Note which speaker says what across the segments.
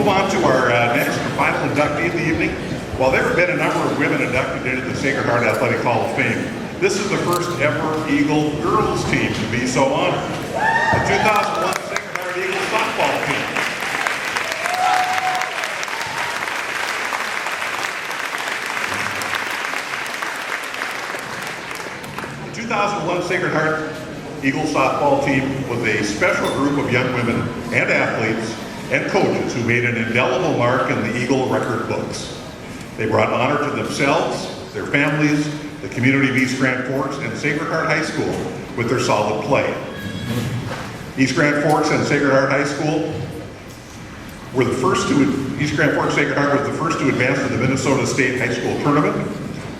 Speaker 1: Move on to our next and final inductee of the evening. While there have been a number of women inducted into the Sacred Heart Athletic Hall of Fame, this is the first ever Eagle girls team to be so honored. The 2001 Sacred Heart Eagles softball team. The 2001 Sacred Heart Eagles softball team was a special group of young women and athletes and coaches who made an indelible mark in the Eagle record books. They brought honor to themselves, their families, the community of East Grand Forks, and Sacred Heart High School with their solid play. East Grand Forks and Sacred Heart High School were the first to, East Grand Forks Sacred Heart was the first to advance to the Minnesota State High School Tournament,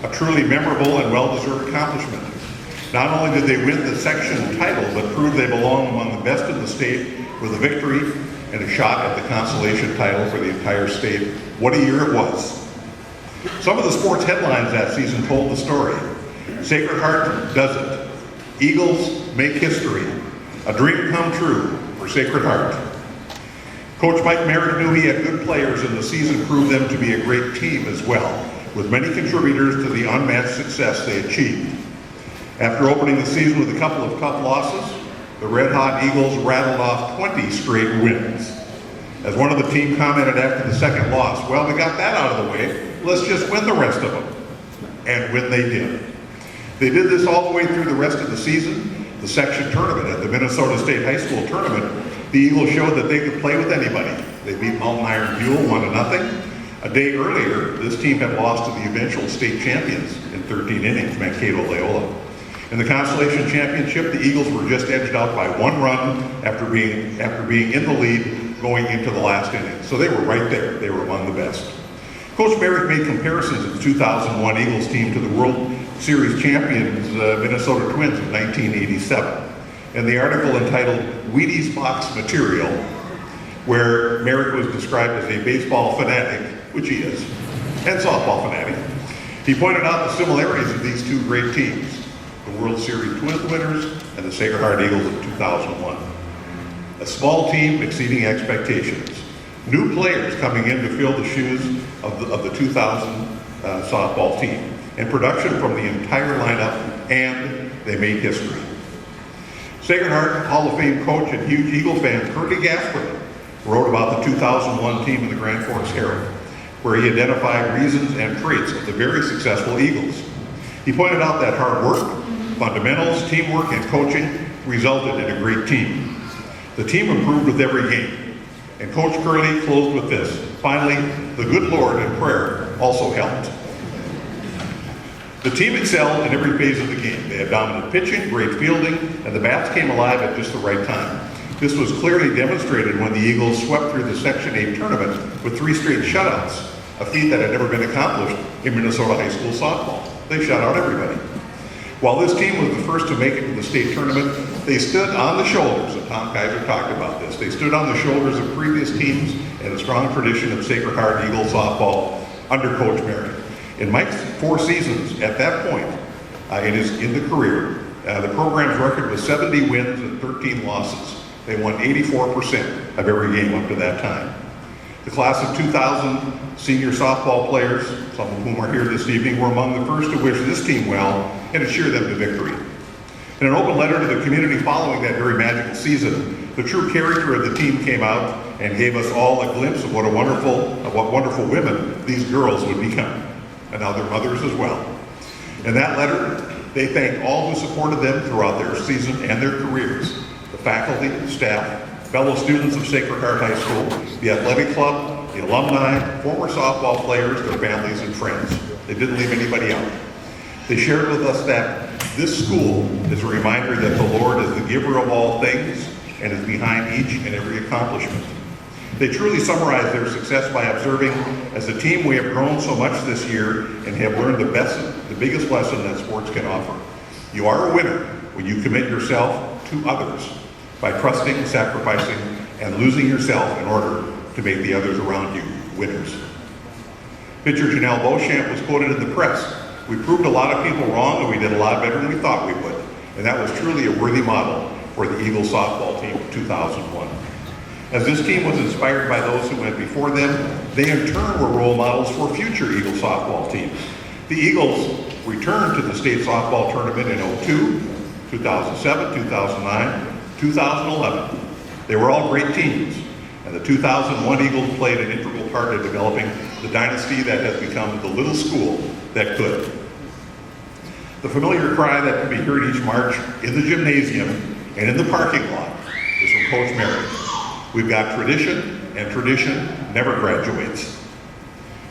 Speaker 1: a truly memorable and well-deserved accomplishment. Not only did they win the section title, but proved they belong among the best in the state with a victory and a shot at the consolation title for the entire state. What a year it was. Some of the sports headlines that season told the story. Sacred Heart does it. Eagles make history. A dream come true for Sacred Heart. Coach Mike Merrick knew he had good players, and the season proved them to be a great team as well, with many contributors to the unmatched success they achieved. After opening the season with a couple of tough losses, the Red Hot Eagles rattled off 20 straight wins. As one of the team commented after the second loss, well, we got that out of the way, let's just win the rest of them. And win they did. They did this all the way through the rest of the season. The section tournament at the Minnesota State High School Tournament, the Eagles showed that they could play with anybody. They beat Mountain Iron Buell 1-0. A day earlier, this team had lost to the eventual state champions in 13 innings, Mankato Loyola. In the Consolation Championship, the Eagles were just edged out by one run after being in the lead going into the last inning. So they were right there. They were among the best. Coach Merrick made comparisons of the 2001 Eagles team to the World Series champions Minnesota Twins of 1987. In the article entitled Wheaties Box Material, where Merrick was described as a baseball fanatic, which he is, and softball fanatic, he pointed out the similarities of these two great teams, the World Series Twins winners and the Sacred Heart Eagles of 2001. A small team exceeding expectations. New players coming in to fill the shoes of the 2000 softball team. And production from the entire lineup, and they made history. Sacred Heart Hall of Fame coach and huge Eagle fan Curly Gasper wrote about the 2001 team in the Grand Forks Herald, where he identified reasons and traits of the very successful Eagles. He pointed out that hard work, fundamentals, teamwork, and coaching resulted in a great team. The team improved with every game. And Coach Curley closed with this. Finally, the good Lord in prayer also helped. The team excelled in every phase of the game. They had dominant pitching, great fielding, and the bats came alive at just the right time. This was clearly demonstrated when the Eagles swept through the Section 8 tournament with 3 straight shutouts, a feat that had never been accomplished in Minnesota high school softball. They shut out everybody. While this team was the first to make it to the state tournament, they stood on the shoulders, and Tom Kaiser talked about this, they stood on the shoulders of previous teams and a strong tradition of Sacred Heart Eagles softball under Coach Merrick. In Mike's 4 seasons at that point in the career, the program's record was 70 wins and 13 losses. They won 84% of every game up to that time. The class of 2000 senior softball players, some of whom are here this evening, were among the first to wish this team well and to cheer them to victory. In an open letter to the community following that very magical season, the true character of the team came out and gave us all a glimpse of what wonderful women these girls would become, and now their mothers as well. In that letter, they thanked all who supported them throughout their season and their careers, the faculty, staff, fellow students of Sacred Heart High School, the athletic club, the alumni, former softball players, their families and friends. They didn't leave anybody out. They shared with us that this school is a reminder that the Lord is the giver of all things and is behind each and every accomplishment. They truly summarize their success by observing, as a team we have grown so much this year and have learned the biggest lesson that sports can offer. You are a winner when you commit yourself to others by trusting, sacrificing, and losing yourself in order to make the others around you winners. Pitcher Janelle Beauchamp was quoted in the press. We proved a lot of people wrong, and we did a lot better than we thought we would. And that was truly a worthy model for the Eagles softball team of 2001. As this team was inspired by those who went before them, they in turn were role models for future Eagle softball teams. The Eagles returned to the state softball tournament in 2002, 2007, 2009, 2011. They were all great teams, and the 2001 Eagles played an integral part in developing the dynasty that has become the little school that could. The familiar cry that can be heard each March in the gymnasium and in the parking lot is from Coach Mary. We've got tradition, and tradition never graduates.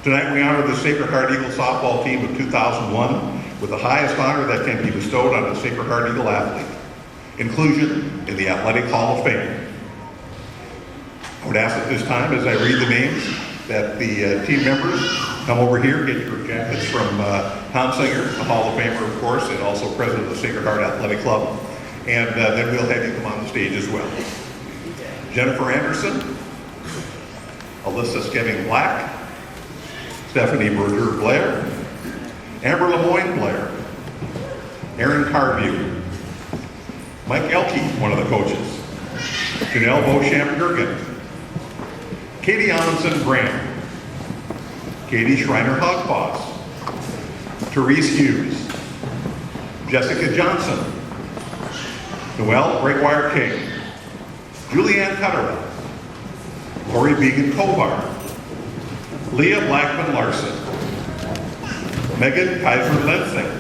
Speaker 1: Tonight we honor the Sacred Heart Eagle softball team of 2001 with the highest honor that can be bestowed on a Sacred Heart Eagle athlete, inclusion in the Athletic Hall of Fame. I would ask at this time, as I read the names, that the team members come over here, get your jackets from Tom Singer, a Hall of Famer, of course, and also president of the Sacred Heart Athletic Club, and then we'll have you come on the stage as well. Jennifer Anderson, Alyssa Skeving Black, Stephanie Berger Blair, Amber Lemoyne Blair, Aaron Carview, Mike Elke, one of the coaches, Janelle Beauchamp Gergen, Katie Amundsen Graham, Katie Schreiner Hogfoss, Therese Hughes, Jessica Johnson, Noelle Breakwire King, Julianne Cutterman, Lori Began Kovar, Leah Blackman Larson, Megan Kaiser Lensing,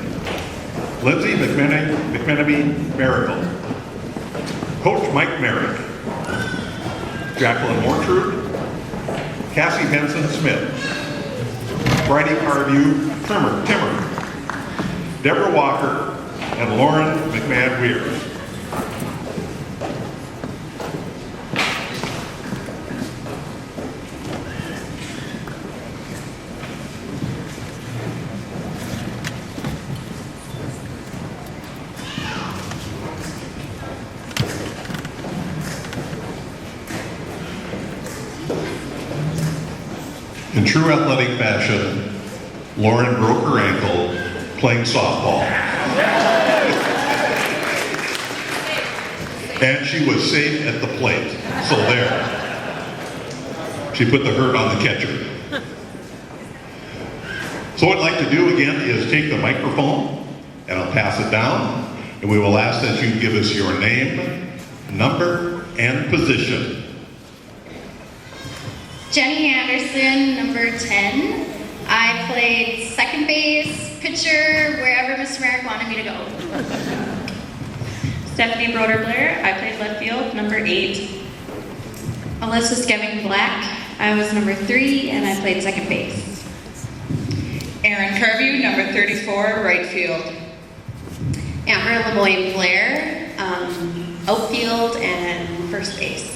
Speaker 1: Lindsay McMenemy Miracle, Coach Mike Merrick, Jacqueline Mortrud, Cassie Benson Smith, Bridie Carview Timmer, Deborah Walker, and Lauren McMahon Weirs. In true athletic fashion, Lauren broke her ankle playing softball. And she was safe at the plate. So there. She put the hurt on the catcher. So what I'd like to do again is take the microphone and I'll pass it down, and we will ask that you give us your name, number, and position.
Speaker 2: Jenny Anderson, number 10. I played second base, pitcher, wherever Mr. Merrick wanted me to go.
Speaker 3: Stephanie Broder Blair, I played left field, number 8.
Speaker 2: Alyssa Skeving Black, I was number 3, and I played second base.
Speaker 4: Aaron Carview, number 34, right field.
Speaker 2: Amber Lemoyne Blair, outfield and first base.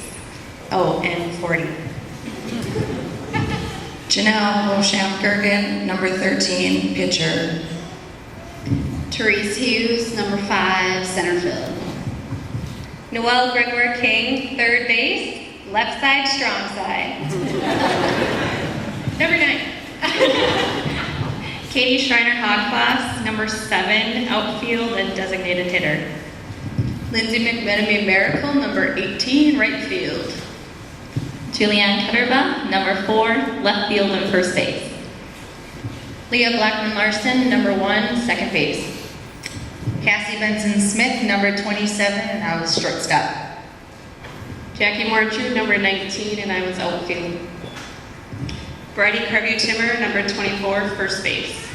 Speaker 2: Oh, and 40.
Speaker 4: Janelle Beauchamp Gergen, number 13, pitcher.
Speaker 2: Therese Hughes, number 5, center field.
Speaker 3: Noelle Gregoire King, third base, left side, strong side.
Speaker 2: Number 9.
Speaker 3: Katie Schreiner Hogfoss, number 7, outfield and designated hitter.
Speaker 2: Lindsay McMenemy Miracle, number 18, right field.
Speaker 3: Julianne Cutterba, number 4, left field and first base.
Speaker 2: Leah Blackman Larson, number 1, second base.
Speaker 4: Cassie Benson Smith, number 27, and I was shortstop.
Speaker 2: Jackie Mortrud, number 19, and I was outfield.
Speaker 3: Bridie Carview Timmer, number 24, first base.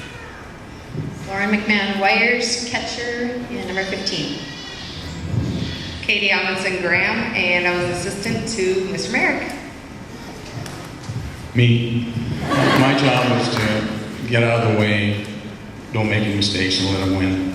Speaker 2: Lauren McMahon Wires, catcher, and number 15.
Speaker 4: Katie Amundsen Graham, and I was assistant to Mr. Merrick.
Speaker 5: Me. My job was to get out of the way, don't make any mistakes, and let them win.